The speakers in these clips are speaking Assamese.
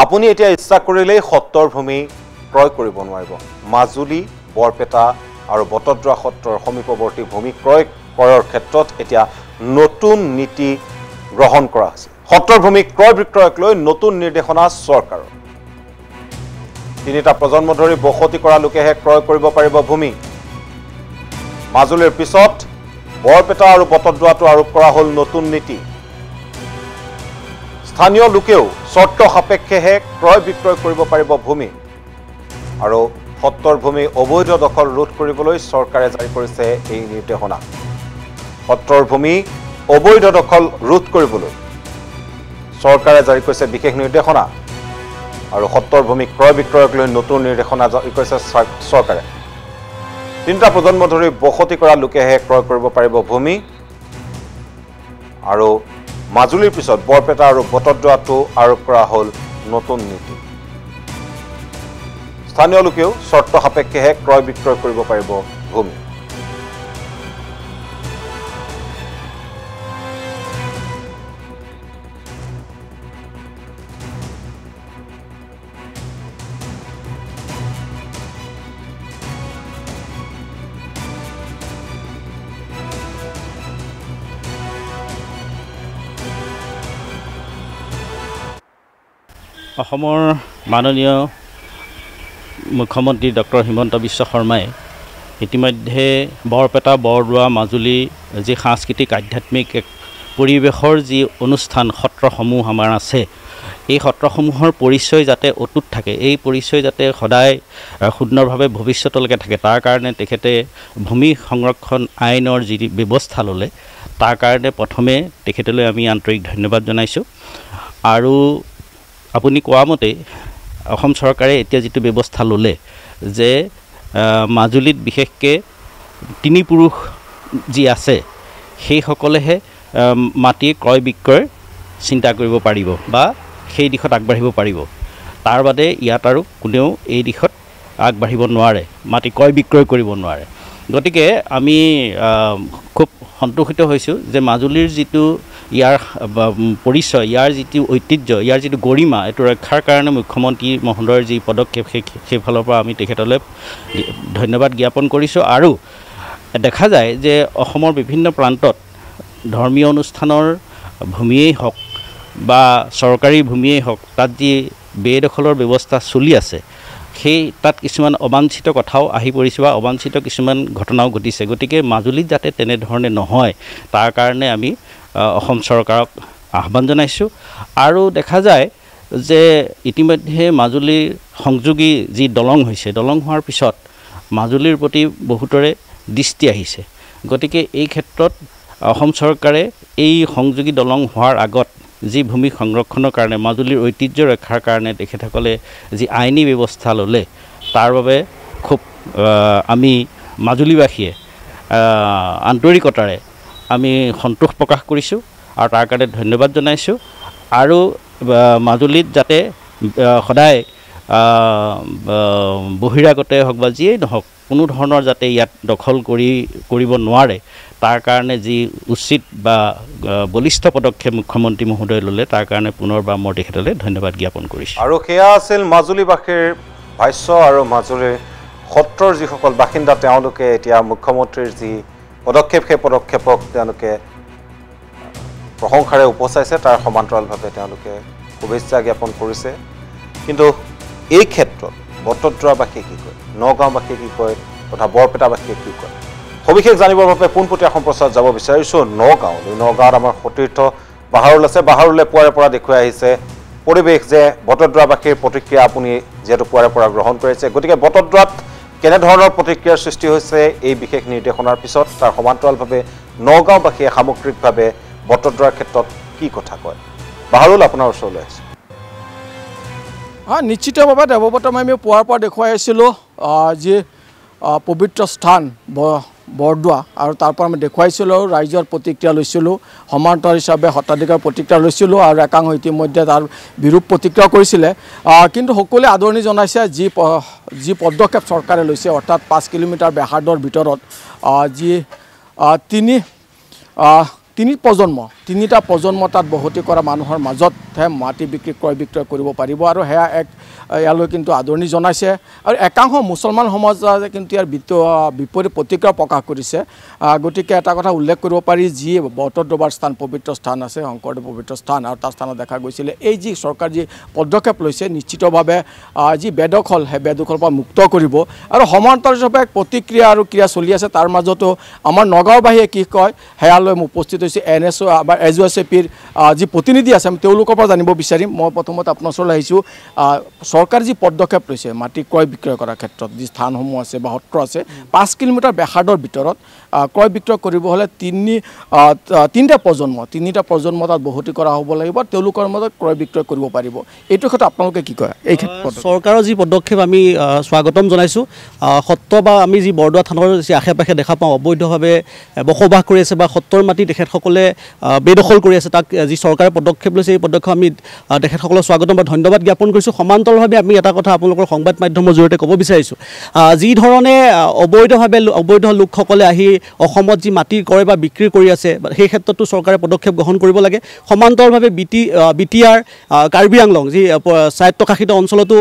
আপুনি এতিয়া ইচ্ছা কৰিলেই সত্ৰৰ ভূমি ক্ৰয় কৰিব নোৱাৰিব। মাজুলী, বৰপেটা আৰু বটদ্ৰৱা সত্ৰৰ সমীপৱৰ্তী ভূমি ক্ৰয় কৰাৰ ক্ষেত্ৰত এতিয়া নতুন নীতি গ্ৰহণ কৰা হৈছে। সত্ৰৰ ভূমি ক্ৰয় বিক্ৰয়ক লৈ নতুন নিৰ্দেশনা চৰকাৰৰ। 3টা প্ৰজন্ম ধৰি বসতি কৰা লোকেহে ক্ৰয় কৰিব পাৰিব ভূমি। মাজুলীৰ পিছত বৰপেটা আৰু বটদ্ৰৱাটো আৰোপ কৰা হ'ল নতুন নীতি। স্থানীয় লোকেও চৰ্ত সাপেক্ষেহে ক্ৰয় বিক্ৰয় কৰিব পাৰিব ভূমি। আৰু সত্ৰৰ ভূমি অবৈধ দখল ৰোধ কৰিবলৈ চৰকাৰে জাৰি কৰিছে এই নিৰ্দেশনা। সত্ৰৰ ভূমি অবৈধ দখল ৰোধ কৰিবলৈ চৰকাৰে জাৰি কৰিছে বিশেষ নিৰ্দেশনা। আৰু সত্ৰৰ ভূমি ক্ৰয় বিক্ৰয়ক লৈ নতুন নিৰ্দেশনা জাৰি কৰিছে চৰকাৰে। 3টা প্ৰজন্ম ধৰি বসতি কৰা লোকেহে ক্ৰয় কৰিব পাৰিব ভূমি। আৰু মাজুলীৰ পিছত বৰপেটা আৰু বটদ্ৰৱাটো আৰোপ কৰা হ'ল নতুন নীতি। স্থানীয় লোকেও চৰ্ত সাপেক্ষেহে ক্ৰয় বিক্ৰয় কৰিব পাৰিব ভূমি। অসমৰ মাননীয় মুখ্যমন্ত্ৰী ডক্টৰ হিমন্ত বিশ্ব শৰ্মাই ইতিমধ্যে বৰপেটা, বৰদোৱা, মাজুলী যি সাংস্কৃতিক আধ্যাত্মিক এক পৰিৱেশৰ যি অনুষ্ঠান সত্ৰসমূহ আমাৰ আছে, এই সত্ৰসমূহৰ পৰিচয় যাতে অটুট থাকে, এই পৰিচয় যাতে সদায় সুন্দৰভাৱে ভৱিষ্যতলৈকে থাকে, তাৰ কাৰণে তেখেতে ভূমি সংৰক্ষণ আইনৰ যি ব্যৱস্থা ল'লে, তাৰ কাৰণে প্ৰথমে তেখেতলৈ আমি আন্তৰিক ধন্যবাদ জনাইছোঁ। আৰু আপুনি কোৱা মতে অসম চৰকাৰে এতিয়া যিটো ব্যৱস্থা ল'লে যে মাজুলীত বিশেষকৈ 3 পুৰুষ যি আছে সেইসকলেহে মাটি ক্ৰয় বিক্ৰয় চিন্তা কৰিব পাৰিব বা সেই দিশত আগবাঢ়িব পাৰিব। তাৰ বাদে ইয়াত আৰু কোনেও এই দিশত আগবাঢ়িব নোৱাৰে, মাটি ক্ৰয় বিক্ৰয় কৰিব নোৱাৰে। গতিকে আমি খুব সন্তোষিত হৈছোঁ যে মাজুলীৰ যিটো ইয়াৰ পৰিচয়, ইয়াৰ যিটো ঐতিহ্য, ইয়াৰ যিটো গৰিমা, এইটো ৰক্ষাৰ কাৰণে মুখ্যমন্ত্ৰী মহোদয়ৰ যি পদক্ষেপ সেইফালৰ পৰা আমি তেখেতলৈ ধন্যবাদ জ্ঞাপন কৰিছোঁ। আৰু দেখা যায় যে অসমৰ বিভিন্ন প্ৰান্তত ধৰ্মীয় অনুষ্ঠানৰ ভূমিয়েই হওক বা চৰকাৰী ভূমিয়েই হওক, তাত যি বেদখলৰ ব্যৱস্থা চলি আছে, সেই তাত কিছুমান অবাঞ্ছিত কথাও আহি পৰিছে বা অবাঞ্ছিত কিছুমান ঘটনাও ঘটিছে। গতিকে মাজুলীত যাতে তেনেধৰণে নহয়, তাৰ কাৰণে আমি অসম চৰকাৰক আহ্বান জনাইছোঁ। আৰু দেখা যায় যে ইতিমধ্যে মাজুলীৰ সংযোগী যি দলং হৈছে, দলং হোৱাৰ পিছত মাজুলীৰ প্ৰতি বহুতৰে দৃষ্টি আহিছে। গতিকে এই ক্ষেত্ৰত অসম চৰকাৰে এই সংযোগী দলং হোৱাৰ আগত যি ভূমি সংৰক্ষণৰ কাৰণে, মাজুলীৰ ঐতিহ্য ৰক্ষাৰ কাৰণে তেখেতসকলে যি আইনী ব্যৱস্থা ল'লে, তাৰ বাবে খুব আমি মাজুলীবাসীয়ে আন্তৰিকতাৰে আমি সন্তোষ প্ৰকাশ কৰিছোঁ আৰু তাৰ কাৰণে ধন্যবাদ জনাইছোঁ। আৰু মাজুলীত যাতে সদায় বহিৰাগতে হওক বা যিয়েই নহওক, কোনো ধৰণৰ যাতে ইয়াত দখল কৰিব নোৱাৰে, তাৰ কাৰণে যি উচিত বা বলিষ্ঠ পদক্ষেপ মুখ্যমন্ত্ৰী মহোদয়ে ল'লে, তাৰ কাৰণে পুনৰবাৰ মই তেখেতলৈ ধন্যবাদ জ্ঞাপন কৰিছোঁ। আৰু সেয়া আছিল মাজুলীবাসীৰ ভাষ্য। আৰু মাজুলীৰ সত্ৰৰ যিসকল বাসিন্দা, তেওঁলোকে এতিয়া মুখ্যমন্ত্ৰীৰ যি পদক্ষেপ, সেই পদক্ষেপক তেওঁলোকে প্ৰশংসাৰে উপচাইছে, তাৰ সমান্তৰালভাৱে তেওঁলোকে শুভেচ্ছা জ্ঞাপন কৰিছে। কিন্তু এই ক্ষেত্ৰত বটদ্ৰৱাবাসীয়ে কি কয়, নগাঁওবাসীয়ে কি কয় তথা বৰপেটাবাসীয়ে কি কয়, সবিশেষ জানিবৰ বাবে পোনপটীয়া সম্প্ৰচাৰত যাব বিচাৰিছোঁ নগাঁৱলৈ। নগাঁৱত আমাৰ সতীৰ্থ বাহাৰুল আছে। বাহাৰুলে পুৱাৰে পৰা দেখুৱাই আহিছে পৰিৱেশ যে বটদ্ৰৱাবাসীৰ প্ৰতিক্ৰিয়া আপুনি যিহেতু পুৱাৰে পৰা গ্ৰহণ কৰিছে, গতিকে বটদ্ৰৱাত কেনেধৰণৰ প্ৰতিক্ৰিয়াৰ সৃষ্টি হৈছে এই বিশেষ নিৰ্দেশনাৰ পিছত, তাৰ সমান্তৰালভাৱে নগাঁওবাসীয়ে সামগ্ৰিকভাৱে বটদ্ৰৱাৰ ক্ষেত্ৰত কি কথা কয়। বাহাৰুল, আপোনাৰ ওচৰলৈ আহিছোঁ। নিশ্চিতভাৱে দেৱব্ৰত আমি পুৱাৰ পৰা দেখুৱাই আছিলোঁ যি পবিত্ৰ স্থান বৰদোৱা, আৰু তাৰ পৰা আমি দেখুৱাইছিলোঁ, ৰাইজৰ প্ৰতিক্ৰিয়া লৈছিলোঁ, সমান্তৰাল হিচাপে সত্ৰাধিকাৰ প্ৰতিক্ৰিয়া লৈছিলোঁ আৰু একাংশ ইতিমধ্যে তাৰ বিৰূপ প্ৰতিক্ৰিয়া কৰিছিলে। কিন্তু সকলোৱে আদৰণি জনাইছে যি পদক্ষেপ চৰকাৰে লৈছে, অৰ্থাৎ 5 কিলোমিটাৰ ব্যাসাৰ্ধৰ ভিতৰত যি তিনি প্ৰজন্ম তিনিটা প্ৰজন্ম তাত বসতি কৰা মানুহৰ মাজতহে মাটি বিক্ৰী ক্ৰয় বিক্ৰয় কৰিব পাৰিব আৰু সেয়া এক ইয়ালৈ কিন্তু আদৰণি জনাইছে আৰু একাংশ মুছলমান সমাজে কিন্তু ইয়াৰ বিপৰীত প্ৰতিক্ৰিয়া প্ৰকাশ কৰিছে গতিকে এটা কথা উল্লেখ কৰিব পাৰি যি বটদ্ৰৱাৰ স্থান পবিত্ৰ স্থান আছে শংকৰদেৱ পবিত্ৰ স্থান আৰু তাৰ স্থানত দেখা গৈছিলে এই যি চৰকাৰ যি পদক্ষেপ লৈছে নিশ্চিতভাৱে যি বেদখল সেই বেদখলৰ পৰা মুক্ত কৰিব আৰু সমান্তৰালভাৱে প্ৰতিক্ৰিয়া আৰু ক্ৰিয়া চলি আছে তাৰ মাজতো আমাৰ নগাঁওবাসীয়ে কি কয় সেয়ালৈ উপস্থিত হৈছে NSO বা SUSAPৰ যি প্ৰতিনিধি আছে আমি তেওঁলোকৰ পৰা জানিব বিচাৰিম মই প্ৰথমতে আপোনাৰ ওচৰলৈ আহিছোঁ চৰকাৰ যি পদক্ষেপ লৈছে মাটি ক্ৰয় বিক্ৰয় কৰাৰ ক্ষেত্ৰত যি স্থানসমূহ আছে বা সত্ৰ আছে 5 কিলোমিটাৰ ব্যাসাৰ্ধৰ ভিতৰত ক্ৰয় বিক্ৰয় কৰিব হ'লে তিনিটা প্ৰজন্ম তাত বসতি কৰা হ'ব লাগিব তেওঁলোকৰ মাজত ক্ৰয় বিক্ৰয় কৰিব পাৰিব এইটো ক্ষেত্ৰত আপোনালোকে কি কয় এই ক্ষেত্ৰত চৰকাৰৰ যি পদক্ষেপ আমি স্বাগতম জনাইছোঁ সত্ৰ বা আমি যি বৰদোৱা থানৰ যি আশে পাশে দেখা পাওঁ অবৈধভাৱে বসবাস কৰি আছে বা সত্ৰৰ মাটি তেখেতসকলে বেদখল কৰি আছে তাক যি চৰকাৰে পদক্ষেপ লৈছে এই পদক্ষেপ আমি তেখেতসকলক স্বাগতম বা ধন্যবাদ জ্ঞাপন কৰিছোঁ সমান্তৰালভাৱে আমি এটা কথা আপোনালোকৰ সংবাদ মাধ্যমৰ জৰিয়তে ক'ব বিচাৰিছোঁ যি ধৰণে অবৈধ লোকসকলে আহি অসমত যি মাটি ক্ৰয় বা বিক্ৰী কৰি আছে সেই ক্ষেত্ৰতো চৰকাৰে পদক্ষেপ গ্ৰহণ কৰিব লাগে সমান্তৰালভাৱে BTR কাৰ্বি আংলং যি স্বায়ত্তশাসিত অঞ্চলতো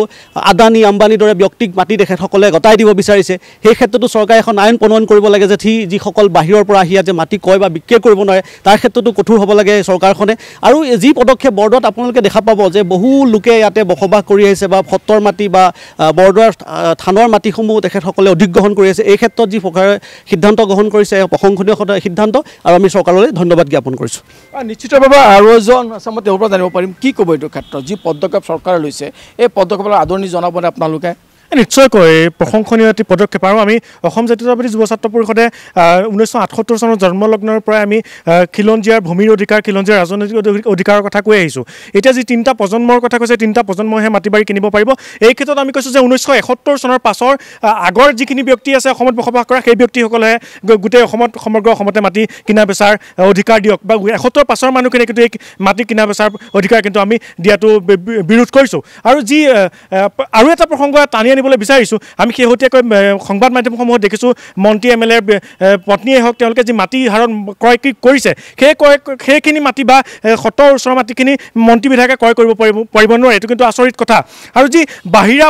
আদানী আম্বানীৰ দৰে ব্যক্তিক মাটি তেখেতসকলে গতাই দিব বিচাৰিছে সেই ক্ষেত্ৰতো চৰকাৰে এখন আইন প্ৰণয়ন কৰিব লাগে যে যিসকল বাহিৰৰ পৰা আহি যে মাটি ক্ৰয় বা বিক্ৰী কৰিব নোৱাৰে তাৰ ক্ষেত্ৰতো কঠোৰ হ'ব লাগে চৰকাৰখনে আৰু যি পদক্ষেপ বৰদোৱাত আপোনালোকে দেখা পাব যে বহু লোকে ইয়াতে বসবাস কৰি আহিছে বা সত্ৰৰ মাটি বা বৰদোৱাৰ থানৰ মাটিসমূহ তেখেতসকলে অধিগ্ৰহণ কৰি আছে এই ক্ষেত্ৰত যি চৰকাৰে সিদ্ধান্ত গ্ৰহণ কৰিছে প্ৰশংসনীয় সিদ্ধান্ত আৰু আমি চৰকাৰলৈ ধন্যবাদ জ্ঞাপন কৰিছোঁ নিশ্চিতভাৱে আৰু এজন আছে মই তেওঁৰ পৰা জানিব পাৰিম কি ক'ব এইটো ক্ষেত্ৰত যি পদক্ষেপ চৰকাৰে লৈছে এই পদক্ষেপৰ আদৰণি জনাবনে আপোনালোকে নিশ্চয়কৈ প্ৰশংসনীয় এটি পদক্ষেপ আৰু আমি অসম জাতীয়তাবাদী যুৱ ছাত্ৰ পৰিষদে 1978 চনৰ জন্মলগ্নৰ পৰাই আমি খিলঞ্জীয়াৰ ভূমিৰ অধিকাৰ খিলঞ্জীয়াৰ ৰাজনৈতিক অধিকাৰৰ কথা কৈ আহিছোঁ এতিয়া যি তিনিটা প্ৰজন্মৰ কথা কৈছে তিনিটা প্ৰজন্মইহে মাটি বাৰী কিনিব পাৰিব এই ক্ষেত্ৰত আমি কৈছোঁ যে 1971 চনৰ পাছৰ আগৰ যিখিনি ব্যক্তি আছে অসমত বসবাস কৰা সেই ব্যক্তিসকলেহে গোটেই সমগ্ৰ অসমতে মাটি কিনা বেচাৰ অধিকাৰ দিয়ক বা 71 পাছৰ মানুহখিনিয়ে কিন্তু এই মাটি কিনা বেচাৰ অধিকাৰ কিন্তু আমি দিয়াটো বিৰোধ কৰিছোঁ আৰু যি আৰু এটা প্ৰসংগ টানি আনিবলৈ বিচাৰিছোঁ আমি শেহতীয়াকৈ সংবাদ মাধ্যমসমূহত দেখিছোঁ মন্ত্ৰী MLA পত্নীয়ে হওক তেওঁলোকে যি মাটি হাৰত ক্ৰয় কৰিছে সেইখিনি মাটি বা সত্ৰৰ ওচৰৰ মাটিখিনি মন্ত্ৰী বিধায়কে ক্ৰয় কৰিব পাৰিব নোৱাৰে এইটো কিন্তু আচৰিত কথা আৰু যি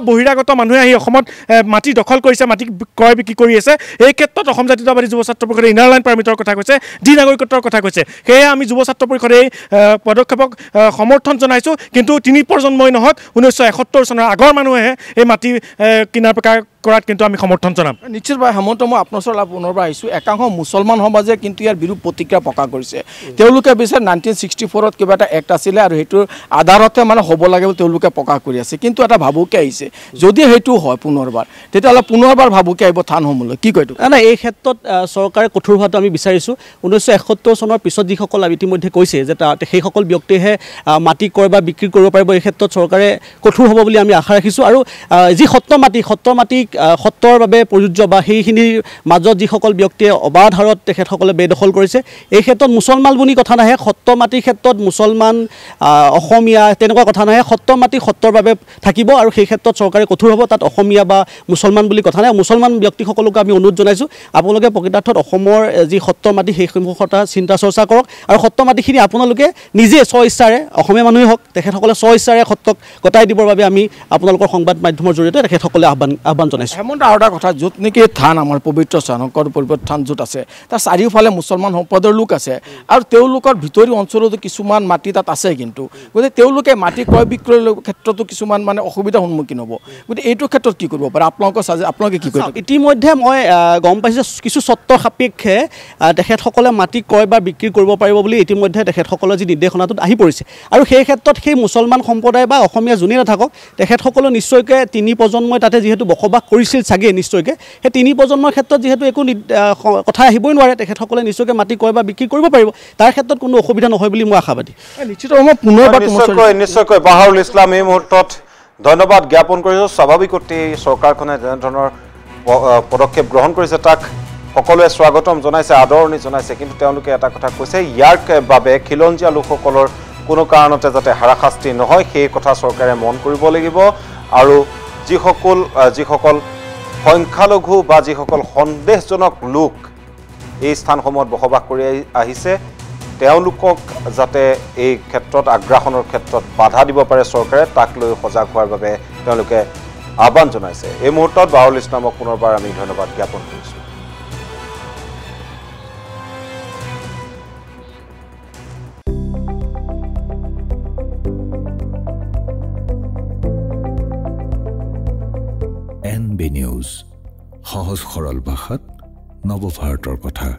বহিৰাগত মানুহে আহি অসমত মাটি দখল কৰিছে মাটি ক্ৰয় বিক্ৰী কৰি আছে এই ক্ষেত্ৰত অসম জাতীয়তাবাদী যুৱ ছাত্ৰ পৰিষদে ইনাৰ লাইন পাৰ্মিটৰ কথা কৈছে ডি নাগৰিকত্বৰ কথা কৈছে সেয়ে আমি যুৱ ছাত্ৰ পৰিষদে এই পদক্ষেপক সমৰ্থন জনাইছোঁ কিন্তু তিনি প্ৰজন্মই নহওক 1971 চনৰ আগৰ মানুহেহে এই মাটি কিনাৰ প্ৰকাৰ কৰাত কিন্তু আমি সমৰ্থন জনাম নিশ্চিতভাৱে হেমন্ত মই আপোনাৰ ওচৰলৈ পুনৰবাৰ আহিছোঁ একাংশ মুছলমান সমাজে কিন্তু ইয়াৰ বিৰুদ্ধ প্ৰতিক্ৰিয়া প্ৰকাশ কৰিছে তেওঁলোকে বিচাৰে 1964ত কিবা এটা এক্ট আছিলে আৰু সেইটোৰ আধাৰতে মানে হ'ব লাগে বুলি তেওঁলোকে প্ৰকাশ কৰি আছে কিন্তু এটা ভাবুকি আহিছে যদি সেইটো হয় পুনৰবাৰ তেতিয়াহ'লে পুনৰবাৰ ভাবুকি আহিব থানসমূহলৈ কি কয় নাই এই ক্ষেত্ৰত চৰকাৰে কঠোৰ হোৱাটো আমি বিচাৰিছোঁ 1971 চনৰ পিছত যিসকল ইতিমধ্যে কৈছে যে সেইসকল ব্যক্তিয়েহে মাটি ক্ৰয় বা বিক্ৰী কৰিব পাৰিব এই ক্ষেত্ৰত চৰকাৰে কঠোৰ হ'ব বুলি আমি আশা ৰাখিছোঁ আৰু যি সত্ৰৰ মাটি সত্ৰৰ বাবে প্ৰযোজ্য বা সেইখিনিৰ মাজত যিসকল ব্যক্তিয়ে অবাধ হাৰত তেখেতসকলে বেদখল কৰিছে এই ক্ষেত্ৰত মুছলমান বুলি কথা নাহে সত্ৰ মাটিৰ ক্ষেত্ৰত মুছলমান অসমীয়া তেনেকুৱা কথা নাহে সত্ৰ মাটি সত্ৰৰ বাবে থাকিব আৰু সেই ক্ষেত্ৰত চৰকাৰে কঠোৰ হ'ব তাত অসমীয়া বা মুছলমান বুলি কথা নাই মুছলমান ব্যক্তিসকলক আমি অনুৰোধ জনাইছোঁ আপোনালোকে প্ৰকৃতাৰ্থত অসমৰ যি সত্ৰ মাটি সেইসমূহৰ কথা চিন্তা চৰ্চা কৰক আৰু সত্ৰ মাটিখিনি আপোনালোকে নিজে স্বইচ্ছাৰে অসমীয়া মানুহে হওক তেখেতসকলে স্বইচ্ছাৰে সত্ৰক গতাই দিবৰ বাবে আমি আপোনালোকৰ সংবাদ মাধ্যমৰ জৰিয়তে তেখেতসকলে আহ্বান জনাইছোঁ হেমন্ত আৰু এটা কথা য'ত নেকি থান আমাৰ পবিত্ৰ স্থান শংকৰ পবিত্ৰ থান য'ত আছে তাৰ চাৰিওফালে মুছলমান সম্প্ৰদায়ৰ লোক আছে আৰু তেওঁলোকৰ ভিতৰি অঞ্চলতো কিছুমান মাটি তাত আছে কিন্তু গতিকে তেওঁলোকে মাটি ক্ৰয় বিক্ৰয়ৰ ক্ষেত্ৰতো কিছুমান মানে অসুবিধাৰ সন্মুখীন হ'ব গতিকে এইটো ক্ষেত্ৰত কি কৰিব পাৰে আপোনালোকে কি কৰিব ইতিমধ্যে মই গম পাইছোঁ কিছু চৰ্ত সাপেক্ষে তেখেতসকলে মাটি ক্ৰয় বা বিক্ৰী কৰিব পাৰিব বুলি ইতিমধ্যে তেখেতসকলৰ যি নিৰ্দেশনাটোত আহি পৰিছে আৰু সেই ক্ষেত্ৰত সেই মুছলমান সম্প্ৰদায় বা অসমীয়া যোনেই নাথাকক তেখেতসকলে নিশ্চয়কৈ তিনি প্ৰজন্মই তাতে যিহেতু বসবাস কৰিছিল চাগে নিশ্চয়কৈ সেই তিনি প্ৰজন্মৰ ক্ষেত্ৰত যিহেতু একো কথা আহিবই নোৱাৰে তেখেতসকলে নিশ্চয়কৈ মাটি ক্ৰয় বা বিক্ৰী কৰিব পাৰিব তাৰ ক্ষেত্ৰত কোনো অসুবিধা নহয় বুলি মই আশাবাদী নিশ্চয়কৈ বাহাৰুল ইছলাম এই মুহূৰ্তত ধন্যবাদ জ্ঞাপন কৰিছোঁ স্বাভাৱিকতে চৰকাৰখনে যেনেধৰণৰ পদক্ষেপ গ্ৰহণ কৰিছে তাক সকলোৱে স্বাগতম জনাইছে আদৰণি জনাইছে কিন্তু তেওঁলোকে এটা কথা কৈছে ইয়াৰ বাবে খিলঞ্জীয়া লোকসকলৰ কোনো কাৰণতে যাতে হাৰাশাস্তি নহয় সেই কথা চৰকাৰে মন কৰিব লাগিব আৰু যিসকল সংখ্যালঘু বা যিসকল সন্দেহজনক লোক এই স্থানসমূহত বসবাস কৰি আহিছে তেওঁলোকক যাতে এই ক্ষেত্ৰত আগ্ৰাসনৰ ক্ষেত্ৰত বাধা দিব পাৰে চৰকাৰে, তাক লৈ সজাগ হোৱাৰ বাবে তেওঁলোকে আহ্বান জনাইছে। এই মুহূৰ্তত বাহৰুল ইছলামক পুনৰবাৰ আমি ধন্যবাদ জ্ঞাপন কৰিছোঁ। NB নিউজ, সহজ সৰল ভাষাত নৱভাৰতৰ কথা।